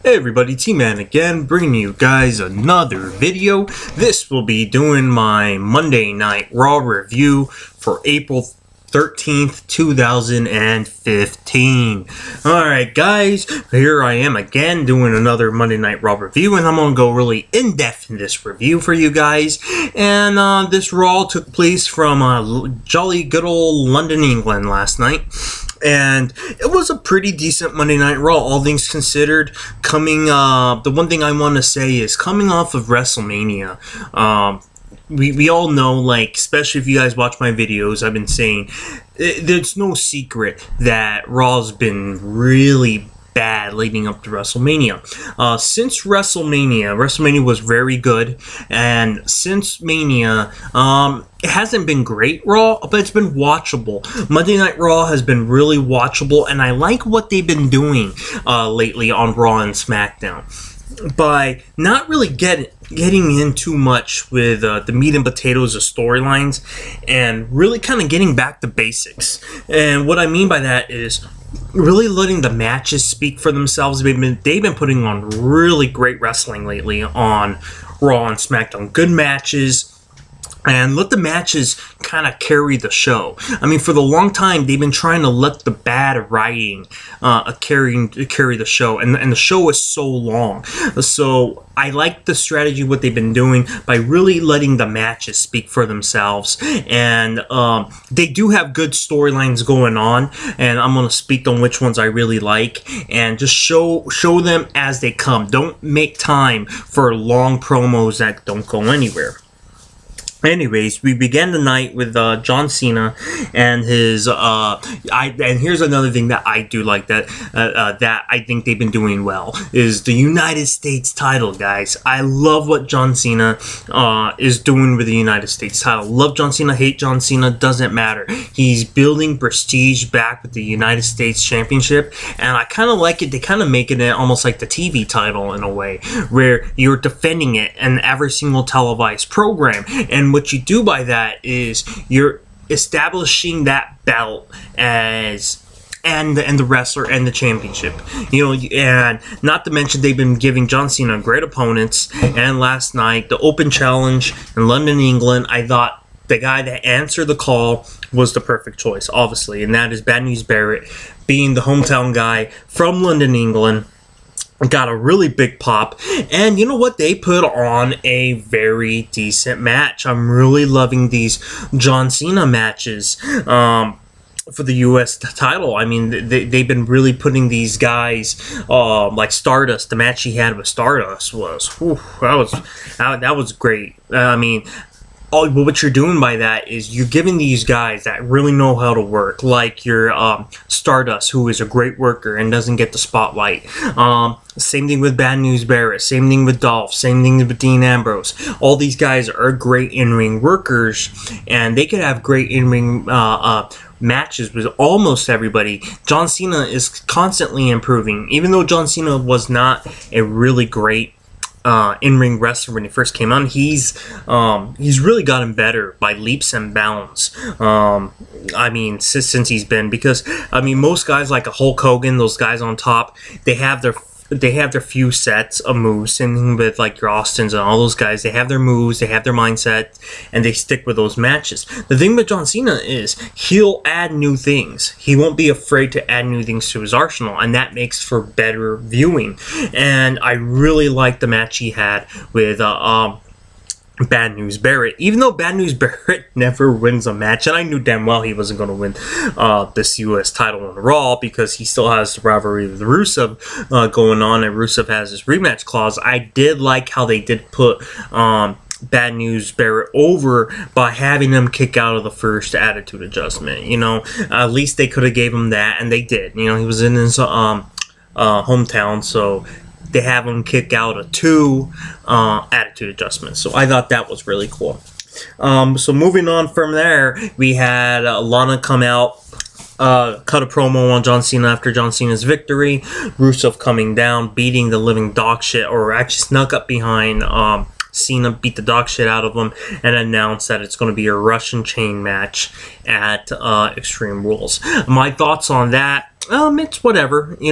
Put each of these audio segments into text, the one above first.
Hey everybody, T-Man again, bringing you guys another video. This will be doing my Monday Night Raw review for April 13th, 2015. Alright guys, here I am again doing another Monday Night Raw review, and I'm going to go really in-depth in this review for you guys. And this Raw took place from jolly good old London, England last night. And it was a pretty decent Monday Night Raw, all things considered. The one thing I want to say is, coming off of WrestleMania, we all know, like, especially if you guys watch my videos, I've been saying, there's no secret that Raw's been really bad leading up to WrestleMania. Since WrestleMania was very good, and since Mania, it hasn't been great Raw, but it's been watchable. Monday Night Raw has been really watchable, and I like what they've been doing lately on Raw and SmackDown, by not really getting in too much with the meat and potatoes of storylines, and really kind of getting back to basics. And what I mean by that is really letting the matches speak for themselves. They've been putting on really great wrestling lately on Raw and SmackDown. Good matches. And let the matches kind of carry the show. I mean, for the long time, they've been trying to let the bad writing carry the show. And the show is so long. So I like the strategy, what they've been doing, by really letting the matches speak for themselves. And they do have good storylines going on. And I'm going to speak on which ones I really like. And just show them as they come. Don't make time for long promos that don't go anywhere. Anyways, we began the night with John Cena and his and here's another thing that I do like that I think they've been doing well, is the United States title, guys. I love what John Cena is doing with the United States title. Love John Cena, hate John Cena, doesn't matter. He's building prestige back with the United States Championship, and I kind of like it. They kind of make it almost like the TV title in a way, where you're defending it in every single televised program. And what you do by that is you're establishing that belt as and the wrestler and the championship, you know. And not to mention, they've been giving John Cena great opponents. And last night, the open challenge in London, England, I thought the guy that answered the call was the perfect choice, obviously, and that is Bad News Barrett, being the hometown guy from London, England. Got a really big pop, and you know what? They put on a very decent match. I'm really loving these John Cena matches for the U.S. title. I mean, they've been really putting these guys like Stardust. The match he had with Stardust was, whew, that was great. I mean, what you're doing by that is you're giving these guys that really know how to work, like your Stardust, who is a great worker and doesn't get the spotlight. Same thing with Bad News Barrett, same thing with Dolph, same thing with Dean Ambrose. All these guys are great in-ring workers, and they could have great in-ring matches with almost everybody. John Cena is constantly improving. Even though John Cena was not a really great in-ring wrestler when he first came on, he's really gotten better by leaps and bounds. I mean, since he's been, because I mean, most guys like a Hulk Hogan, those guys on top, they have their few sets of moves. Same thing with like your Austins and all those guys. They have their moves, they have their mindset, and they stick with those matches. The thing with John Cena is he'll add new things. He won't be afraid to add new things to his arsenal, and that makes for better viewing. And I really like the match he had with Bad News Barrett, even though Bad News Barrett never wins a match, and I knew damn well he wasn't going to win this U.S. title on Raw, because he still has the rivalry with Rusev going on, and Rusev has his rematch clause. I did like how they did put Bad News Barrett over by having him kick out of the first Attitude Adjustment. You know, at least they could have gave him that, and they did. You know, he was in his hometown, so they have him kick out of 2 Attitude Adjustments. So I thought that was really cool. So moving on from there, we had Lana come out, cut a promo on John Cena after John Cena's victory. Rusev coming down, beating the living dog shit, or actually snuck up behind Cena, beat the dog shit out of him, and announced that it's going to be a Russian chain match at Extreme Rules. My thoughts on that It's whatever. The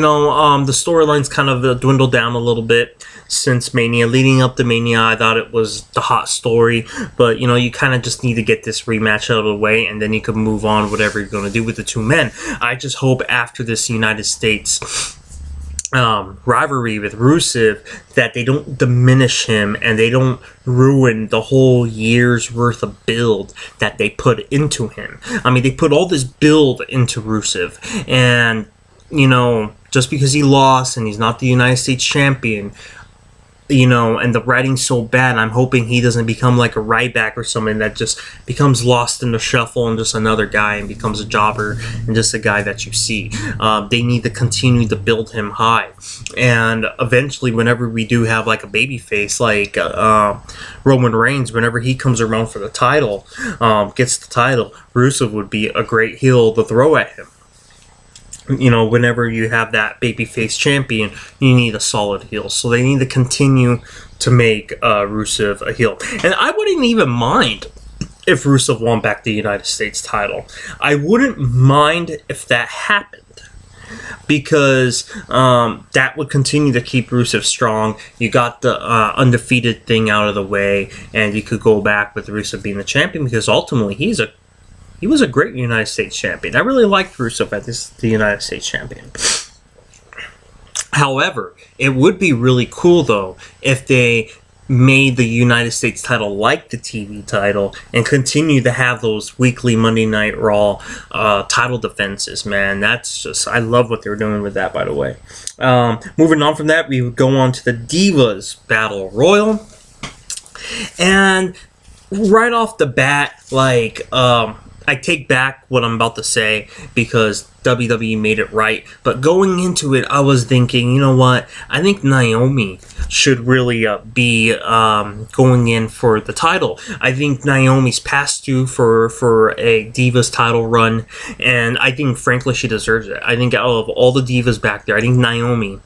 storyline's kind of dwindled down a little bit since Mania. Leading up to Mania, I thought it was the hot story, but you kind of just need to get this rematch out of the way, and then you can move on whatever you're going to do with the two men. I just hope after this United States rivalry with Rusev that they don't diminish him and they don't ruin the whole year's worth of build that they put into him. I mean, they put all this build into Rusev, and just because he lost and he's not the United States champion, and the writing's so bad, I'm hoping he doesn't become like a Ryback or something that just becomes lost in the shuffle and just another guy and becomes a jobber and just a guy that you see. They need to continue to build him high. And eventually, whenever we do have like a babyface like Roman Reigns, whenever he comes around for the title, gets the title, Rusev would be a great heel to throw at him. Whenever you have that babyface champion, you need a solid heel. So they need to continue to make Rusev a heel. And I wouldn't even mind if Rusev won back the United States title. I wouldn't mind if that happened, because that would continue to keep Rusev strong. You got the undefeated thing out of the way, and you could go back with Rusev being the champion, because ultimately he was a great United States champion. I really liked Rusev as the United States champion. However, it would be really cool, though, if they made the United States title like the TV title and continue to have those weekly Monday Night Raw title defenses, man. That's just, I love what they're doing with that, by the way. Moving on from that, we would go on to the Divas Battle Royal. And right off the bat, I take back what I'm about to say because WWE made it right. But going into it, I was thinking, you know what? I think Naomi should really be going in for the title. I think Naomi's past due for a Divas title run, and I think, frankly, she deserves it. I think out of all the Divas back there, I think Naomi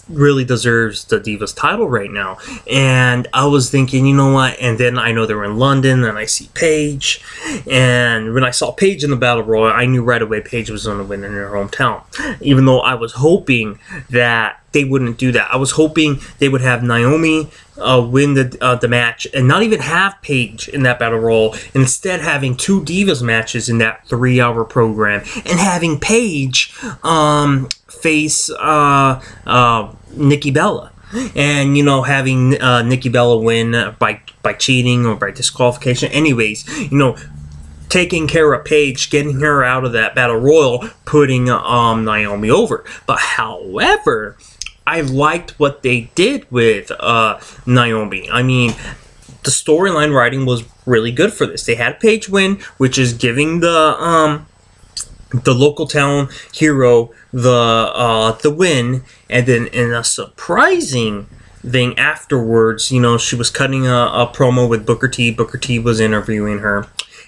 really deserves the Divas title right now. And I was thinking, you know what? And then I know they're in London, and I see Paige. And when I saw Paige in the Battle Royal, I knew right away Paige was going to win in her hometown. Even though I was hoping that they wouldn't do that. I was hoping they would have Naomi win the match and not even have Paige in that Battle Royal. Instead, having two Divas matches in that 3-hour program and having Paige face Nikki Bella, and having Nikki Bella win by cheating or by disqualification. Anyways, taking care of Paige, getting her out of that Battle Royal, putting Naomi over. But however, I liked what they did with Naomi. I mean, the storyline writing was really good for this. They had Paige win, which is giving the local town hero the win, and then in a surprising thing afterwards, she was cutting a promo with Booker T. Booker T was interviewing her,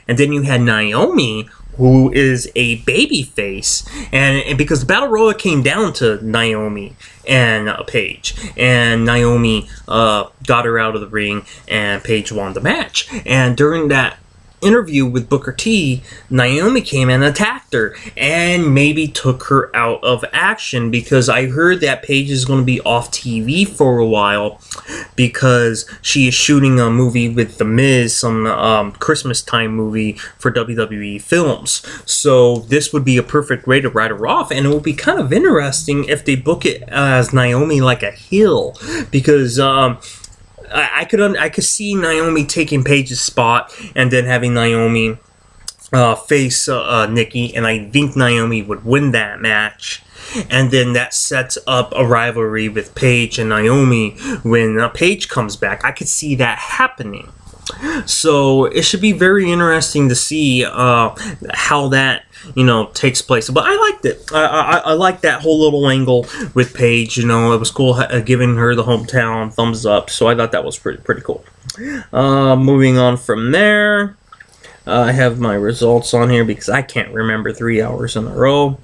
and then you had Naomi, who is a baby face, and because the Battle Royal came down to Naomi and Paige, and Naomi got her out of the ring, and Paige won the match. And during that interview with Booker T, Naomi came and attacked her and maybe took her out of action, because I heard that Paige is going to be off TV for a while because she is shooting a movie with The Miz, some Christmas time movie for WWE Films. So this would be a perfect way to write her off, and it would be kind of interesting if they book it as Naomi like a heel, because I could see Naomi taking Paige's spot and then having Naomi face Nikki, and I think Naomi would win that match. And then that sets up a rivalry with Paige and Naomi when Paige comes back. I could see that happening. So it should be very interesting to see how that takes place. But I liked it. I liked that whole little angle with Paige. It was cool giving her the hometown thumbs up. So I thought that was pretty cool. Moving on from there, I have my results on here because I can't remember 3 hours in a row.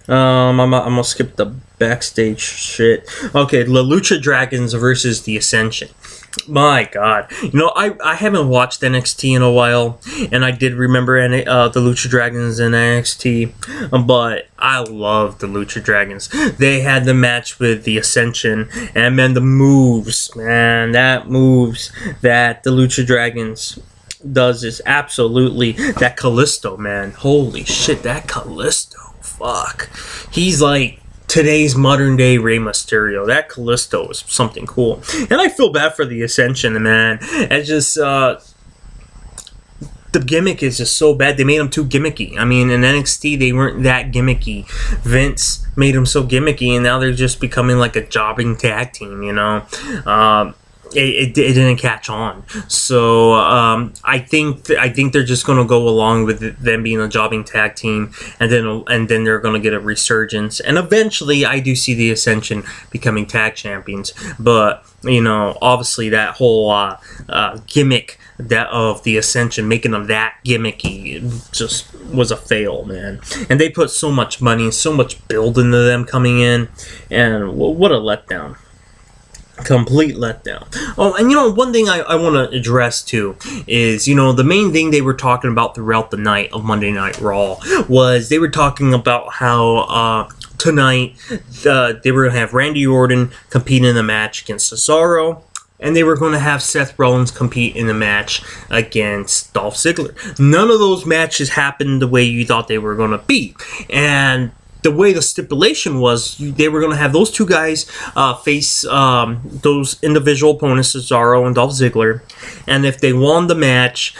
I'm gonna skip the backstage shit. Okay, La Lucha Dragons versus the Ascension. My God, you know, I haven't watched NXT in a while, and I did remember the Lucha Dragons in NXT, but I love the Lucha Dragons. They had the match with the Ascension, and man, the moves, man, that moves that the Lucha Dragons does is absolutely that Callisto, man. Holy shit, that Callisto, fuck, he's like today's modern day Rey Mysterio. That Callisto is something cool. And I feel bad for the Ascension, man. It's just, the gimmick is just so bad. They made them too gimmicky. I mean, in NXT, they weren't that gimmicky. Vince made them so gimmicky, and now they're just becoming like a jobbing tag team, you know? It didn't catch on, so I think they're just gonna go along with them being a jobbing tag team, and then they're gonna get a resurgence, and eventually I do see the Ascension becoming tag champions. But you know, obviously that whole gimmick of the Ascension, making them that gimmicky, just was a fail, man. And they put so much money and so much build into them coming in, and what a letdown. Complete letdown. Oh, and you know, one thing I want to address too is, you know, the main thing they were talking about throughout the night of Monday Night Raw was they were talking about how tonight they were going to have Randy Orton compete in a match against Cesaro, and they were going to have Seth Rollins compete in a match against Dolph Ziggler. None of those matches happened the way you thought they were going to be, and the way the stipulation was, they were going to have those two guys face those individual opponents, Cesaro and Dolph Ziggler, and if they won the match,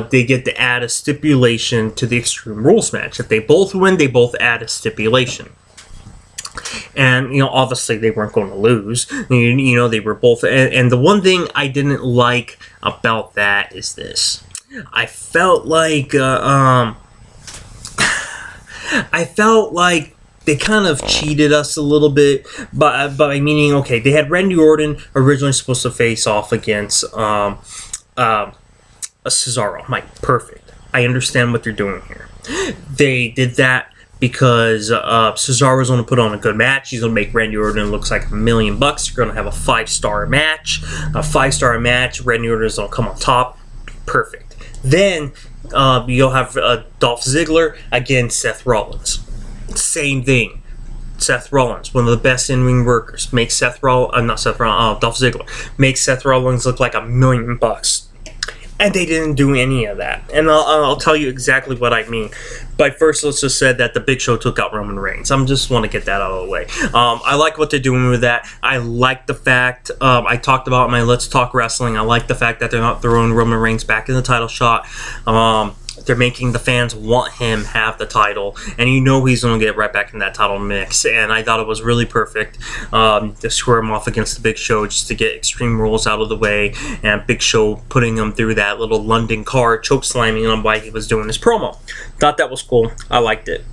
they get to add a stipulation to the Extreme Rules match. If they both win, they both add a stipulation. And, you know, obviously they weren't going to lose. You know, they were both... And the one thing I didn't like about that is this. I felt like... I felt like they kind of cheated us a little bit, by meaning, okay, they had Randy Orton originally supposed to face off against Cesaro. I'm like, perfect. I understand what they're doing here. They did that because Cesaro's going to put on a good match. He's going to make Randy Orton look like $1 million. You're going to have a 5-star match. A 5-star match. Randy Orton's going to come on top. Perfect. Then you'll have Dolph Ziggler against Seth Rollins. Same thing. Seth Rollins, one of the best in-ring workers, makes Dolph Ziggler makes Seth Rollins look like $1 million. And they didn't do any of that. And I'll tell you exactly what I mean. But first, let's just say that the Big Show took out Roman Reigns. I just want to get that out of the way. I like what they're doing with that. I like the fact, I talked about in my Let's Talk Wrestling, I like the fact that they're not throwing Roman Reigns back in the title shot. They're making the fans want him have the title, and you know he's going to get right back in that title mix. And I thought it was really perfect to square him off against the Big Show just to get Extreme Rules out of the way, and Big Show putting him through that little London car, choke slamming him while he was doing his promo. Thought that was cool. I liked it.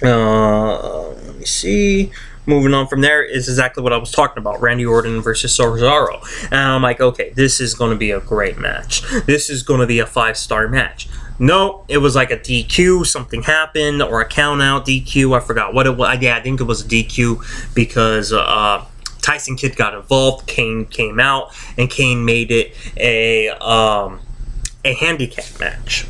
Let me see. Moving on from there is exactly what I was talking about. Randy Orton versus Cesaro. And I'm like, okay, this is going to be a great match. This is going to be a 5-star match. No, it was like a DQ. Something happened, or a count out DQ. I forgot what it was. Yeah, I think it was a DQ because Tyson Kidd got involved. Kane came out, and Kane made it a handicap match.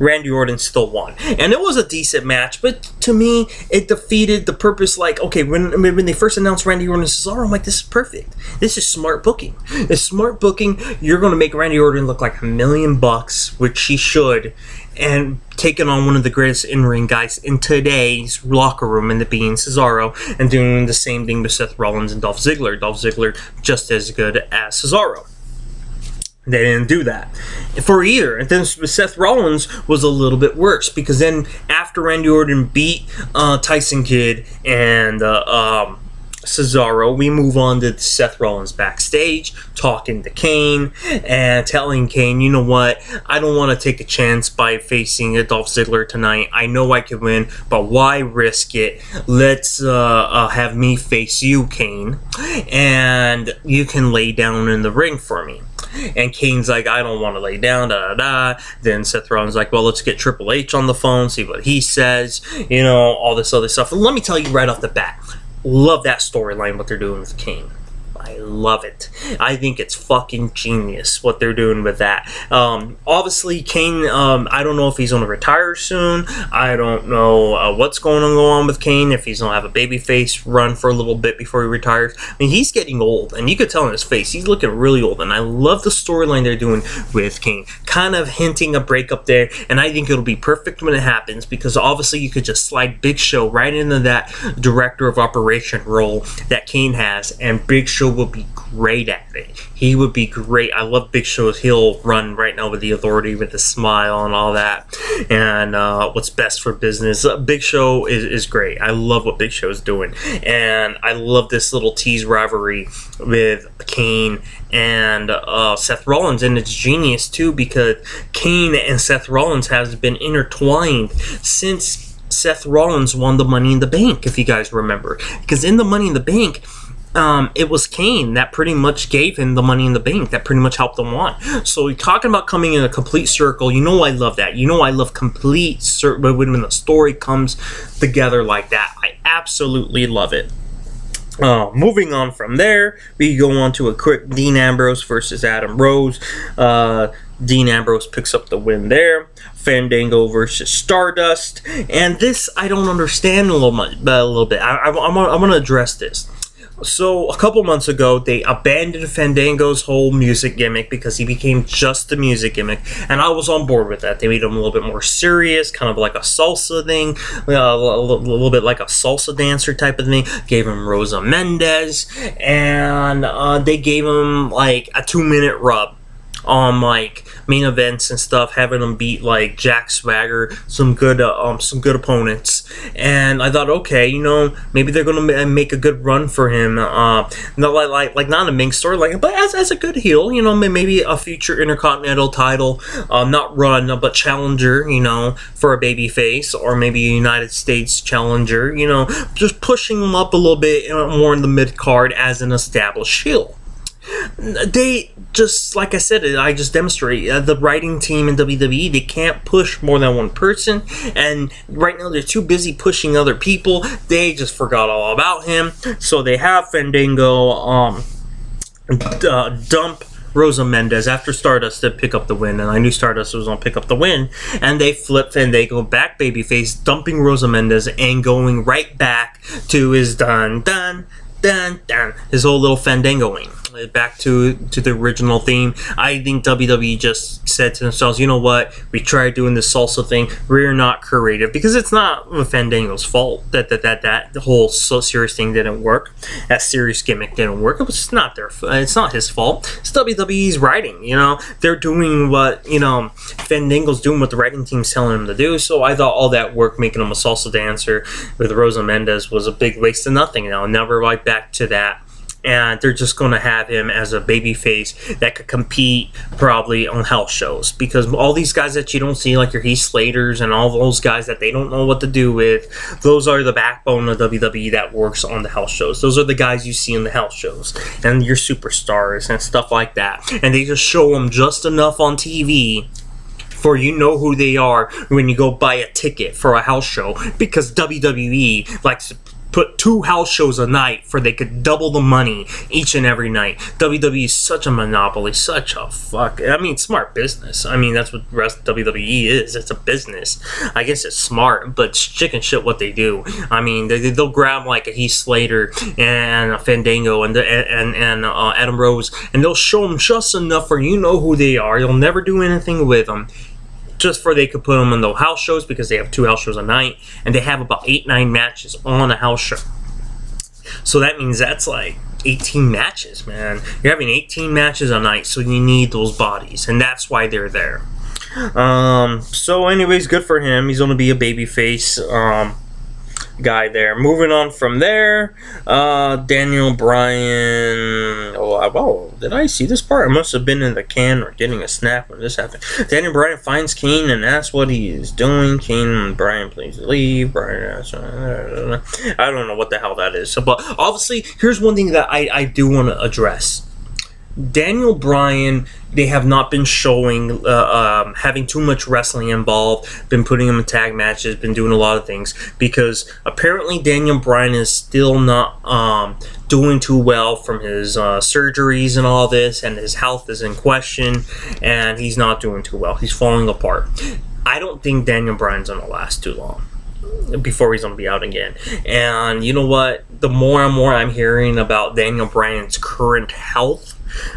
Randy Orton still won. And it was a decent match, but to me, it defeated the purpose. Like, okay, when they first announced Randy Orton and Cesaro, I'm like, this is perfect. This is smart booking. It's smart booking. You're going to make Randy Orton look like $1 million, which he should, and taking on one of the greatest in-ring guys in today's locker room, in the being Cesaro, and doing the same thing with Seth Rollins and Dolph Ziggler. Dolph Ziggler just as good as Cesaro. They didn't do that for either. And then Seth Rollins was a little bit worse, because then after Randy Orton beat Tyson Kidd and Cesaro, we move on to Seth Rollins backstage, talking to Kane and telling Kane, you know what, I don't want to take a chance by facing Dolph Ziggler tonight. I know I can win, but why risk it? Let's have me face you, Kane, and you can lay down in the ring for me. And Kane's like, I don't want to lay down, da-da-da. Then Seth Rollins like, well, let's get Triple H on the phone, see what he says, you know, all this other stuff. And let me tell you right off the bat, love that storyline, what they're doing with Kane. I love it. I think it's fucking genius what they're doing with that. Obviously, Kane, I don't know if he's going to retire soon. I don't know what's going to go on with Kane, if he's going to have a babyface run for a little bit before he retires. I mean, he's getting old, and you could tell in his face, he's looking really old, and I love the storyline they're doing with Kane. Kind of hinting a breakup there, and I think it'll be perfect when it happens, because obviously you could just slide Big Show right into that director of operation role that Kane has, and Big Show will be great at it. He would be great. I love Big Show's heel run right now with the Authority, with the smile and all that, and what's best for business. Big Show is great. I love what Big Show is doing, and I love this little tease rivalry with Kane and Seth Rollins, and it's genius too, because Kane and Seth Rollins has been intertwined since Seth Rollins won the Money in the Bank, if you guys remember. Because in the Money in the Bank, it was Kane that pretty much gave him the Money in the Bank, that pretty much helped him win. So you're talking about coming in a complete circle. You know I love that. You know I love complete circle when the story comes together like that. I absolutely love it. Moving on from there, we go on to a quick Dean Ambrose versus Adam Rose. Dean Ambrose picks up the win there. Fandango versus Stardust, and this I don't understand a little bit. I want to address this. So a couple months ago, they abandoned Fandango's whole music gimmick because he became just a music gimmick, and I was on board with that. They made him a little bit more serious, kind of like a salsa thing, a little bit like a salsa dancer type of thing. Gave him Rosa Mendez, and they gave him like a 2-minute rub on like main events and stuff, having him beat like Jack Swagger, some good opponents, and I thought, okay, you know, maybe they're gonna make a good run for him, not like not a Ming story, like, but as a good heel, you know, maybe a future Intercontinental title, not run, but challenger, you know, for a baby face, or maybe a United States challenger, you know, just pushing him up a little bit more in the mid card as an established heel. They just, like I said, I just demonstrate the writing team in WWE, they can't push more than one person, and right now they're too busy pushing other people. They just forgot all about him, so they have Fandango dump Rosa Mendez after Stardust to pick up the win, and I knew Stardust was going to pick up the win, and they flip Fandango back babyface, dumping Rosa Mendez and going right back to his his whole little Fandangoing. Back to the original theme. I think WWE just said to themselves, you know what, we tried doing this salsa thing, we're not creative, because it's not Fandango's fault that the whole so serious thing didn't work, that serious gimmick didn't work. It was just not it's not his fault. It's WWE's writing, you know, they're doing what, you know, Fandango's doing what the writing team's telling him to do. So I thought all that work making him a salsa dancer with Rosa Mendez was a big waste of nothing. Now, never right back to that. And they're just going to have him as a babyface that could compete probably on house shows, because all these guys that you don't see, like your Heath Slaters and all those guys that they don't know what to do with, those are the backbone of WWE that works on the house shows. Those are the guys you see in the house shows and your superstars and stuff like that, and they just show them just enough on TV for you know who they are when you go buy a ticket for a house show, because WWE likes to put 2 house shows a night for they could double the money each and every night. WWE is such a monopoly, such a smart business. I mean, that's what the rest of WWE is. It's a business. I guess it's smart, but it's chicken shit what they do. I mean, they'll grab like a Heath Slater and a Fandango and Adam Rose, and they'll show them just enough for you know who they are. You'll never do anything with them, just for they could put them in the house shows, because they have 2 house shows a night, and they have about 8-9 matches on a house show. So that means that's like 18 matches, man. You're having 18 matches a night, so you need those bodies, and that's why they're there. So anyways, good for him. He's going to be a babyface guy there. Moving on from there, Daniel Bryan. Oh, did I see this part? I must have been in the can or getting a snack when this happened. Daniel Bryan finds Kane and asks what he is doing. Kane and Bryan, please leave. Bryan asks, I don't know what the hell that is. So, but obviously, here's one thing that I do want to address. Daniel Bryan, they have not been showing having too much wrestling involved, been putting him in tag matches, been doing a lot of things, because apparently Daniel Bryan is still not doing too well from his surgeries and all this, and his health is in question, and he's not doing too well. He's falling apart. I don't think Daniel Bryan's going to last too long before he's going to be out again. And you know what? The more and more I'm hearing about Daniel Bryan's current health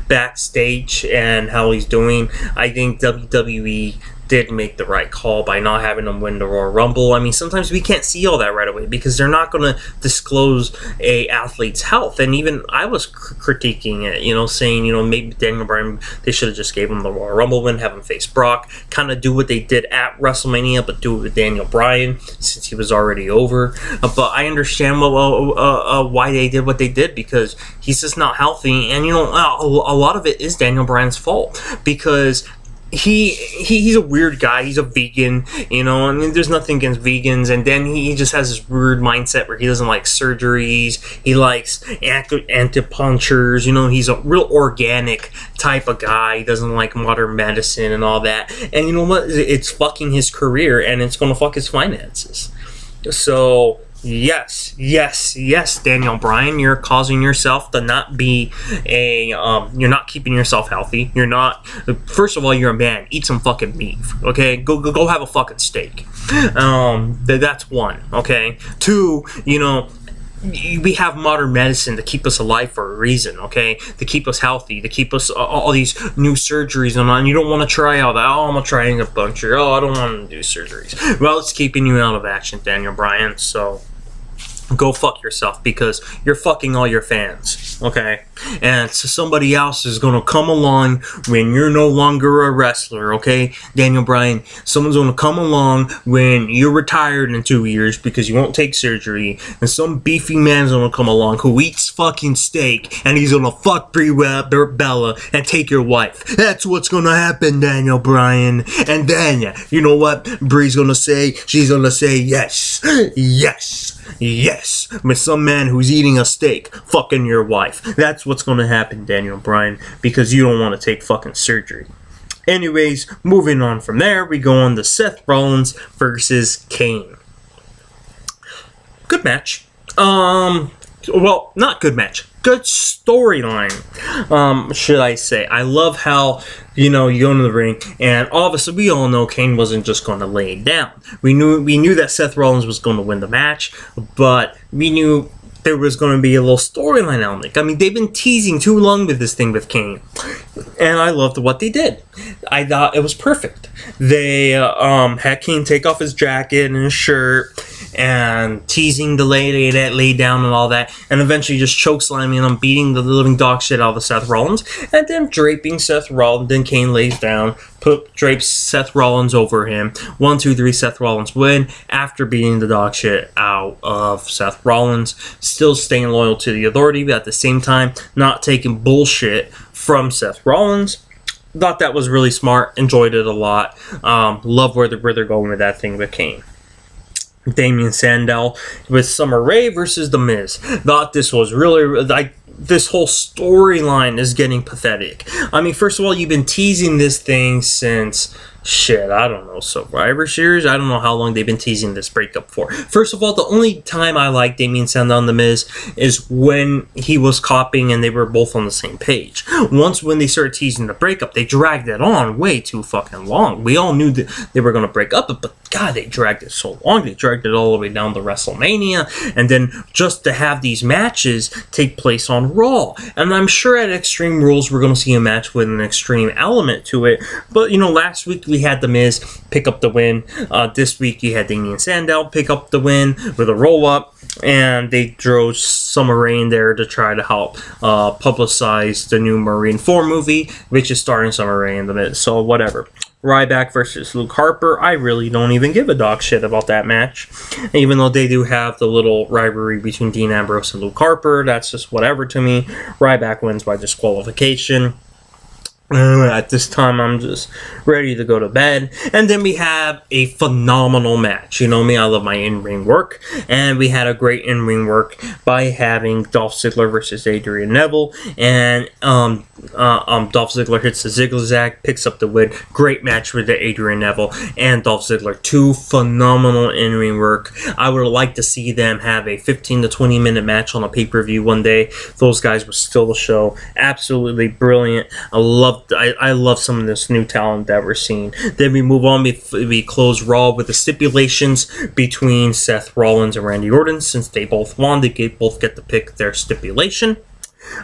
backstage and how he's doing, I think WWE did make the right call by not having him win the Royal Rumble. I mean, sometimes we can't see all that right away because they're not going to disclose a athlete's health. And even I was critiquing it, you know, saying, you know, maybe Daniel Bryan, they should have just gave him the Royal Rumble win, have him face Brock, kind of do what they did at WrestleMania, but do it with Daniel Bryan since he was already over. But I understand why they did what they did, because he's just not healthy. And, you know, a lot of it is Daniel Bryan's fault, because he's a weird guy. He's a vegan, you know. I mean, there's nothing against vegans, and then he just has this weird mindset where he doesn't like surgeries. He likes acupunctures, you know. He's a real organic type of guy. He doesn't like modern medicine and all that. And you know what? It's fucking his career, and it's gonna fuck his finances. So yes, Daniel Bryan, you're causing yourself to not be you're not keeping yourself healthy. You're not, first of all, you're a man. Eat some fucking beef, okay? Go have a fucking steak. That's one, okay? Two, you know, we have modern medicine to keep us alive for a reason, okay? To keep us healthy, to keep us all these new surgeries and you don't want to try all that. Oh, I'm gonna try acupuncture. Oh, I don't want to do surgeries. Well, it's keeping you out of action, Daniel Bryan. So go fuck yourself, because you're fucking all your fans, okay? And so somebody else is gonna come along when you're no longer a wrestler, okay? Daniel Bryan, someone's gonna come along when you're retired in 2 years because you won't take surgery, and some beefy man's gonna come along who eats fucking steak, and he's gonna fuck Brie Bella and take your wife. That's what's gonna happen, Daniel Bryan. And then, you know what Brie's gonna say? She's gonna say yes, with some man who's eating a steak fucking your wife. That's what's gonna happen, Daniel Bryan, because you don't want to take fucking surgery. Anyways, moving on from there, we go on to Seth Rollins versus Kane. Good match. Well, not good match. Good storyline, should I say. I love how, you know, you go into the ring, and obviously we all know Kane wasn't just going to lay it down. We knew that Seth Rollins was going to win the match, but we knew there was going to be a little storyline element. I mean, they've been teasing too long with this thing with Kane, and I loved what they did. I thought it was perfect. They had Kane take off his jacket and his shirt, and teasing the lady that laid down and all that, and eventually just chokeslamming him, beating the living dog shit out of Seth Rollins, and then draping Seth Rollins. Then Kane lays down, drapes Seth Rollins over him. 1, 2, 3, Seth Rollins win after beating the dog shit out of Seth Rollins. Still staying loyal to the Authority, but at the same time, not taking bullshit from Seth Rollins. Thought that was really smart. Enjoyed it a lot. Love where they're going with that thing with Kane. Damien Sandow with Summer Rae versus The Miz. Thought this was really, like, this whole storyline is getting pathetic. I mean, first of all, you've been teasing this thing since, shit, I don't know, Survivor Series? I don't know how long they've been teasing this breakup for. First of all, the only time I liked Damien Sandow and The Miz is when he was copying and they were both on the same page. Once when they started teasing the breakup, they dragged it on way too fucking long. We all knew that they were going to break up, but God, they dragged it so long. They dragged it all the way down to WrestleMania, and then just to have these matches take place on Raw. And I'm sure at Extreme Rules we're going to see a match with an extreme element to it, but you know, last week we had The Miz pick up the win. This week you had Damien Sandow pick up the win with a roll-up, and they drove Summer Rae in there to try to help publicize the new Marine 4 movie, which is starring Summer Rae and The Miz, so whatever. Ryback versus Luke Harper. I really don't even give a dog shit about that match. Even though they do have the little rivalry between Dean Ambrose and Luke Harper, that's just whatever to me. Ryback wins by disqualification. At this time, I'm just ready to go to bed. And then we have a phenomenal match. You know me, I love my in-ring work. And we had a great in-ring work by having Dolph Ziggler versus Adrian Neville. And Dolph Ziggler hits the Ziggler-Zag, picks up the win. Great match with Adrian Neville and Dolph Ziggler. Two phenomenal in-ring work. I would like to see them have a 15 to 20 minute match on a pay-per-view one day. Those guys will steal the show. Absolutely brilliant. I love some of this new talent that we're seeing. Then we move on. We close Raw with the stipulations between Seth Rollins and Randy Orton. Since they both won, they both get to pick their stipulation.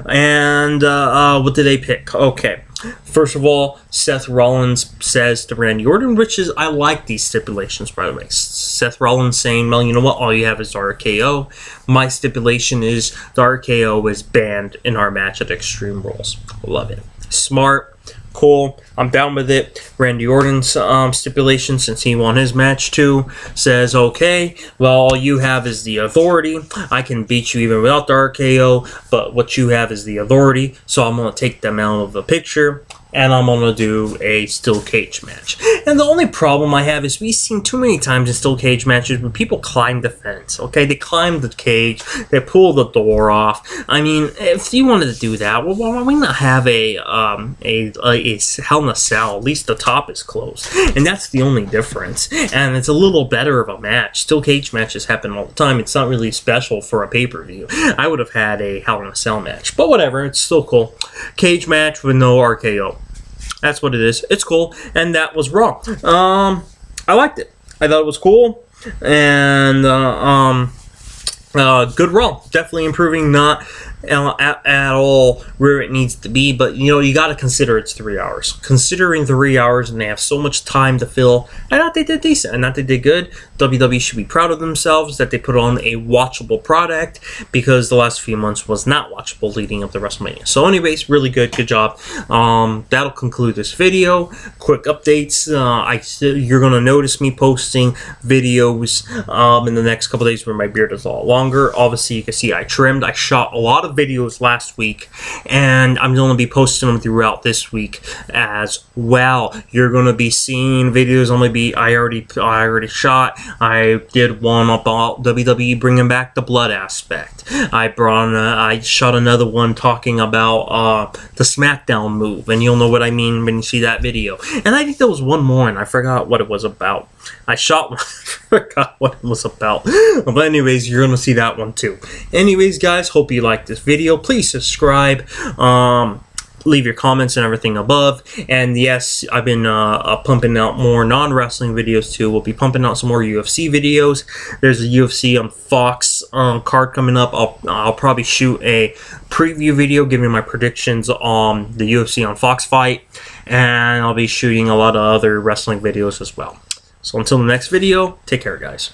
And what did they pick? Okay. First of all, Seth Rollins says to Randy Orton, which is, I like these stipulations, by the way. Seth Rollins saying, well, you know what? All you have is the RKO. My stipulation is the RKO is banned in our match at Extreme Rules. Love it. Smart. Cool. I'm down with it. Randy Orton's stipulation, since he won his match too, says, okay, well, all you have is the authority. I can beat you even without the RKO, but what you have is the authority, so I'm going to take them out of the picture, and I'm going to do a steel cage match. And the only problem I have is we've seen too many times in steel cage matches where people climb the fence, okay? They climb the cage, they pull the door off. I mean, if you wanted to do that, well, why don't we not have a Hell in a Cell? At least the top is closed. And that's the only difference. And it's a little better of a match. Steel cage matches happen all the time. It's not really special for a pay-per-view. I would have had a Hell in a Cell match. But whatever, it's still cool. Cage match with no RKO. That's what it is. It's cool, and that was Raw. I liked it. I thought it was cool, and good Raw. Definitely improving, not at all where it needs to be, but you know, you got to consider it's 3 hours. Considering 3 hours and they have so much time to fill, I thought they did decent. I thought they did good. WWE should be proud of themselves that they put on a watchable product, because the last few months was not watchable leading up to WrestleMania. So anyways, really good job. That'll conclude this video. Quick updates. You're gonna notice me posting videos in the next couple days where my beard is a lot longer. Obviously, you can see I trimmed. I shot a lot of videos last week, and I'm going to be posting them throughout this week as well. You're going to be seeing videos. I already shot. I did one about WWE bringing back the blood aspect. I shot another one talking about the SmackDown move, and you'll know what I mean when you see that video. And I think there was one more, and I forgot what it was about. I shot one, I forgot what it was about. But anyways, you're going to see that one too. Anyways, guys, hope you liked this video. Please subscribe. Leave your comments and everything above. And yes, I've been pumping out more non-wrestling videos too. We'll be pumping out some more UFC videos. There's a UFC on Fox card coming up. I'll probably shoot a preview video giving my predictions on the UFC on Fox fight. And I'll be shooting a lot of other wrestling videos as well. So until the next video, take care, guys.